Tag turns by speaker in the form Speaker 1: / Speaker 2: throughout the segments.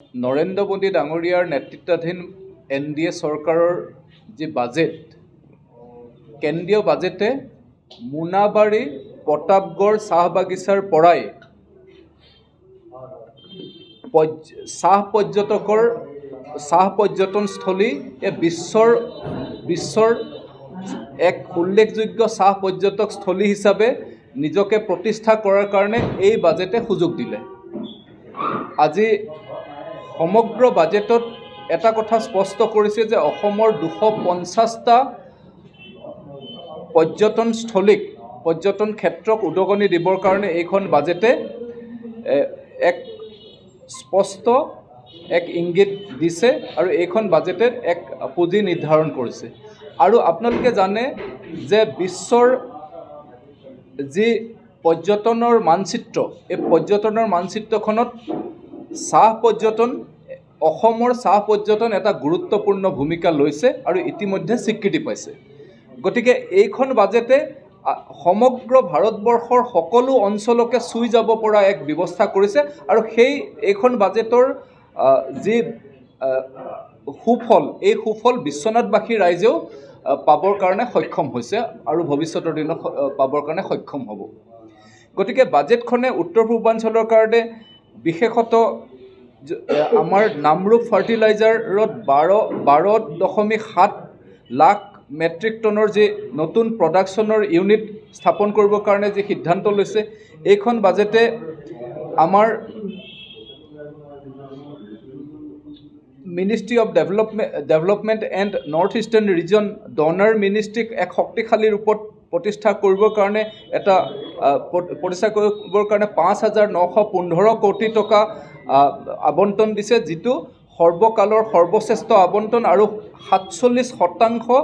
Speaker 1: নৰেন্দ্ৰ মোদী ডাঙৰীয়াৰ নেতৃত্বাধীন NDA চৰকাৰৰ যি বাজেট, কেন্দ্ৰীয় বাজেটে মোনাবাৰী প্ৰতাপগড় চাহ বাগিচাৰ পৰাই চাহ পৰ্যটনস্থলী বিশ্বৰ এক উল্লেখযোগ্য চাহ পৰ্যটকস্থলী হিচাপে নিজকে প্ৰতিষ্ঠা কৰাৰ কাৰণে এই বাজেটে সুযোগ দিলে। আজি সমগ্ৰ বাজেটত এটা কথা স্পষ্ট কৰিছে যে অসমৰ 250টা পৰ্যটন ক্ষেত্ৰক উদগনি দিবৰ কাৰণে এইখন বাজেটে এক স্পষ্ট এক ইংগিত দিছে আৰু এইখন বাজেটে এক পুঁজি নিৰ্ধাৰণ কৰিছে। আৰু আপোনালোকে জানে যে বিশ্বৰ যি পৰ্যটনৰ মানচিত্ৰ, এই পৰ্যটনৰ মানচিত্ৰখনত অসমৰ চাহ পৰ্যটন এটা গুৰুত্বপূৰ্ণ ভূমিকা লৈছে আৰু ইতিমধ্যে স্বীকৃতি পাইছে। গতিকে এইখন বাজেটে সমগ্ৰ ভাৰতবৰ্ষৰ সকলো অঞ্চলকে চুই যাব পৰা এক ব্যৱস্থা কৰিছে আৰু এইখন বাজেটৰ যি সুফল, এই সুফল বিশ্বনাথবাসী ৰাইজেও পাবৰ কাৰণে সক্ষম হৈছে আৰু ভৱিষ্যতৰ দিনত পাবৰ কাৰণে সক্ষম হ'ব। গতিকে বাজেটখনে উত্তৰ পূৰ্বাঞ্চলৰ কাৰণে বিশেষত আমাৰ নামৰূপ ফাৰ্টিলাইজাৰত 12.7 লাখ মেট্ৰিক টনৰ যি নতুন প্ৰডাকশ্যনৰ ইউনিট স্থাপন কৰিবৰ কাৰণে যি সিদ্ধান্ত লৈছে, এইখন বাজেটে আমাৰ ministry of development and north eastern region DoNER মিনিষ্ট্ৰীক এক শক্তিশালী ৰূপত প্ৰতিষ্ঠা কৰিবৰ কাৰণে 5,915 কোটি টকা আবণ্টন দিছে, যিটো সৰ্বকালৰ সৰ্বশ্ৰেষ্ঠ আবণ্টন আৰু 47%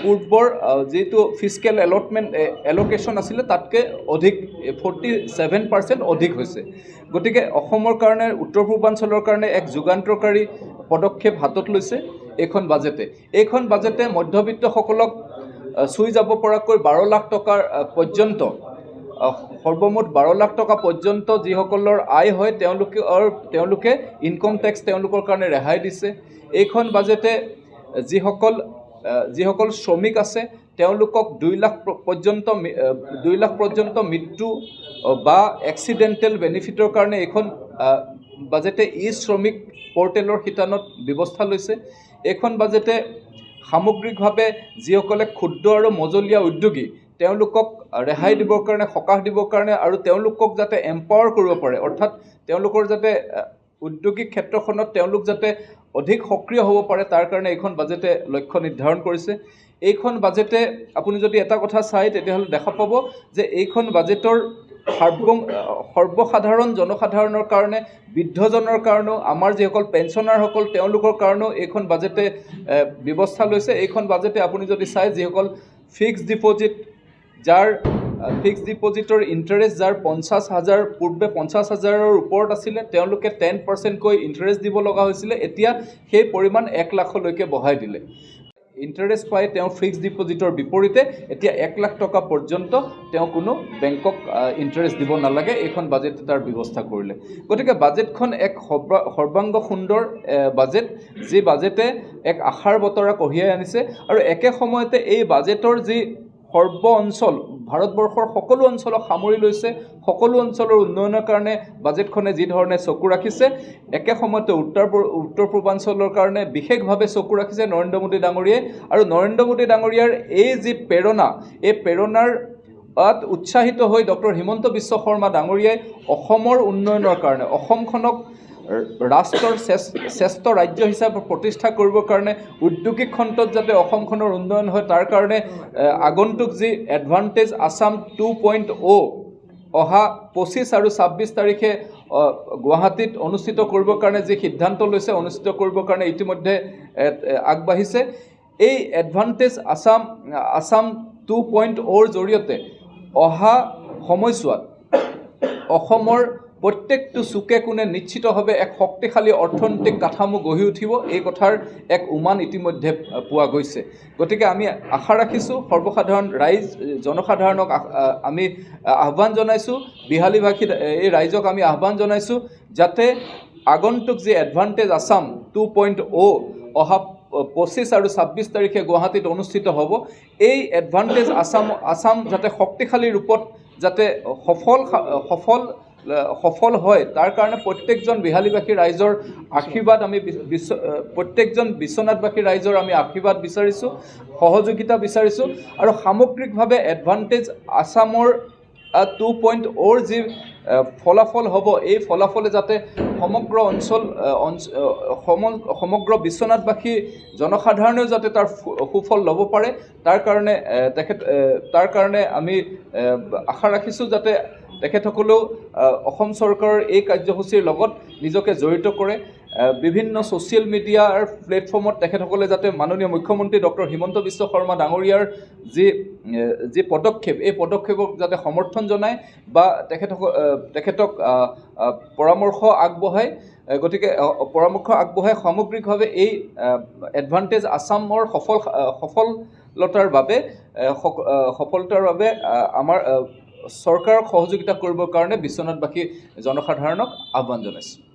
Speaker 1: পূৰ্বৰ যিটো ফিস্কেল এল'কেশ্যন আছিলে তাতকৈ অধিক 47% অধিক হৈছে। গতিকে অসমৰ কাৰণে, উত্তৰ পূৰ্বাঞ্চলৰ কাৰণে এক যুগান্তকাৰী পদক্ষেপ হাতত লৈছে এইখন বাজেটে মধ্যবিত্তসকলক চুই যাব পৰাকৈ 12 লাখ টকাৰ পৰ্যন্ত, সৰ্বমুঠ 12 লাখ টকা পৰ্যন্ত যিসকলৰ আয় হয় তেওঁলোকে ইনকম টেক্স তেওঁলোকৰ কাৰণে ৰেহাই দিছে। এইখন বাজেটে যিসকল শ্ৰমিক আছে তেওঁলোকক 2 লাখ পৰ্যন্ত মৃত্যু বা এক্সিডেণ্টেল বেনিফিটৰ কাৰণে এইখন বাজেটে শ্ৰমিক পৰ্টেলৰ শিতানত ব্যৱস্থা লৈছে। এইখন বাজেটে সামগ্ৰিকভাৱে যিসকলে ক্ষুদ্ৰ আৰু মজলীয়া উদ্যোগী তেওঁলোকক ৰেহাই দিবৰ কাৰণে, সকাহ দিবৰ কাৰণে আৰু তেওঁলোকক যাতে এম্পাৱাৰ কৰিব পাৰে, অৰ্থাৎ তেওঁলোকৰ যাতে উদ্যোগিক ক্ষেত্ৰখনত তেওঁলোক যাতে অধিক সক্ৰিয় হ'ব পাৰে, তাৰ কাৰণে এইখন বাজেটে লক্ষ্য নিৰ্ধাৰণ কৰিছে। এইখন বাজেটে আপুনি যদি এটা কথা চায় তেতিয়াহ'লে দেখা পাব যে এইখন বাজেটৰ সৰ্বসাধাৰণ জনসাধাৰণৰ কাৰণে, বৃদ্ধজনৰ কাৰণেও, আমাৰ যিসকল পেঞ্চনাৰসকল তেওঁলোকৰ কাৰণেও এইখন বাজেটে ব্যৱস্থা লৈছে। এইখন বাজেটে আপুনি যদি চায় যিসকল ফিক্সড ডিপজিটৰ ইণ্টাৰেষ্ট যাৰ 50,000 পূৰ্বে 50,000ৰ ওপৰত আছিলে তেওঁলোকে 10%কৈ ইণ্টাৰেষ্ট দিব লগা হৈছিলে, এতিয়া সেই পৰিমাণ 1 লাখলৈকে বঢ়াই দিলে। ইণ্টাৰেষ্ট পাই তেওঁ ফিক্সড ডিপজিটৰ বিপৰীতে এতিয়া 1 লাখ টকা পৰ্যন্ত তেওঁ কোনো বেংকক ইণ্টাৰেষ্ট দিব নালাগে। এইখন বাজেটে তাৰ ব্যৱস্থা কৰিলে। গতিকে বাজেটখন এক সৰ্বাংগ সুন্দৰ বাজেট, যি বাজেটে এক আশাৰ বতৰা কঢ়িয়াই আনিছে আৰু একে সময়তে এই বাজেটৰ যি অঞ্চল, ভাৰতবৰ্ষৰ সকলো অঞ্চলক সামৰি লৈছে, সকলো অঞ্চলৰ উন্নয়নৰ কাৰণে বাজেটখনে যি ধৰণে চকু ৰাখিছে, একে সময়তে উত্তৰ পূৰ্বাঞ্চলৰ কাৰণে বিশেষভাৱে চকু ৰাখিছে নৰেন্দ্ৰ মোদী ডাঙৰীয়াই। আৰু নৰেন্দ্ৰ মোদী ডাঙৰীয়াৰ এই যি প্ৰেৰণা, এই প্ৰেৰণাৰ উৎসাহিত হৈ ডক্টৰ হিমন্ত বিশ্ব শৰ্মা ডাঙৰীয়াই অসমৰ উন্নয়নৰ কাৰণে, অসমখনক ৰাষ্ট্ৰৰ শ্ৰেষ্ঠ ৰাজ্য হিচাপে প্ৰতিষ্ঠা কৰিবৰ কাৰণে, উদ্যোগিক খণ্ডত যাতে অসমখনৰ উন্নয়ন হয় তাৰ কাৰণে আগন্তুক যি এডভান্টেজ আছাম 2.0 অহা 25 আৰু 26 তাৰিখে গুৱাহাটীত অনুষ্ঠিত কৰিবৰ কাৰণে যি সিদ্ধান্ত লৈছে, অনুষ্ঠিত কৰিবৰ কাৰণে ইতিমধ্যে আগবাঢ়িছে। এই এডভান্টেজ আছাম 2.0ৰ জৰিয়তে অহা সময়ছোৱাত অসমৰ প্ৰত্যেকটো চুকে কোণে নিশ্চিতভাৱে এক শক্তিশালী অৰ্থনৈতিক কাঠামো গঢ়ি উঠিব, এই কথাৰ এক উমান ইতিমধ্যে পোৱা গৈছে। গতিকে আমি আশা ৰাখিছোঁ, সৰ্বসাধাৰণ জনসাধাৰণক আমি আহ্বান জনাইছোঁ, বিহালীভাষী এই ৰাইজক আমি আহ্বান জনাইছোঁ যাতে আগন্তুক যি এডভান্টেজ আছাম 2.0 অহা 25 আৰু 26 তাৰিখে গুৱাহাটীত অনুষ্ঠিত হ'ব। এই এডভান্টেজ আছাম যাতে শক্তিশালী ৰূপত যাতে সফল হয়, তাৰ কাৰণে প্ৰত্যেকজন বিহালীবাসী ৰাইজৰ আশীৰ্বাদ আমি প্ৰত্যেকজন বিশ্বনাথবাসী ৰাইজৰ আমি আশীৰ্বাদ বিচাৰিছোঁ, সহযোগিতা বিচাৰিছোঁ। আৰু সামগ্ৰিকভাৱে এডভান্টেজ আছামৰ 2.0 যি ফলাফল হ'ব, এই ফলাফলে যাতে সমগ্ৰ বিশ্বনাথবাসী জনসাধাৰণেও যাতে তাৰ সুফল ল'ব পাৰে, তাৰ কাৰণে আমি আশা ৰাখিছোঁ যাতে তেখেতসকলেও অসম চৰকাৰৰ এই কাৰ্যসূচীৰ লগত নিজকে জড়িত কৰে। বিভিন্ন ছ'চিয়েল মিডিয়াৰ প্লেটফৰ্মত তেখেতসকলে যাতে মাননীয় মুখ্যমন্ত্ৰী ডক্টৰ হিমন্ত বিশ্ব শৰ্মা ডাঙৰীয়াৰ যি পদক্ষেপ, এই পদক্ষেপক যাতে সমৰ্থন জনায় বা তেখেতক পৰামৰ্শ আগবঢ়াই সামগ্ৰিকভাৱে এই এডভান্টেজ আছামৰ সফলতাৰ বাবে আমাৰ চৰকাৰক সহযোগিতা কৰিবৰ কাৰণে বিশ্বনাথবাসী জনসাধাৰণক আহ্বান জনাইছোঁ।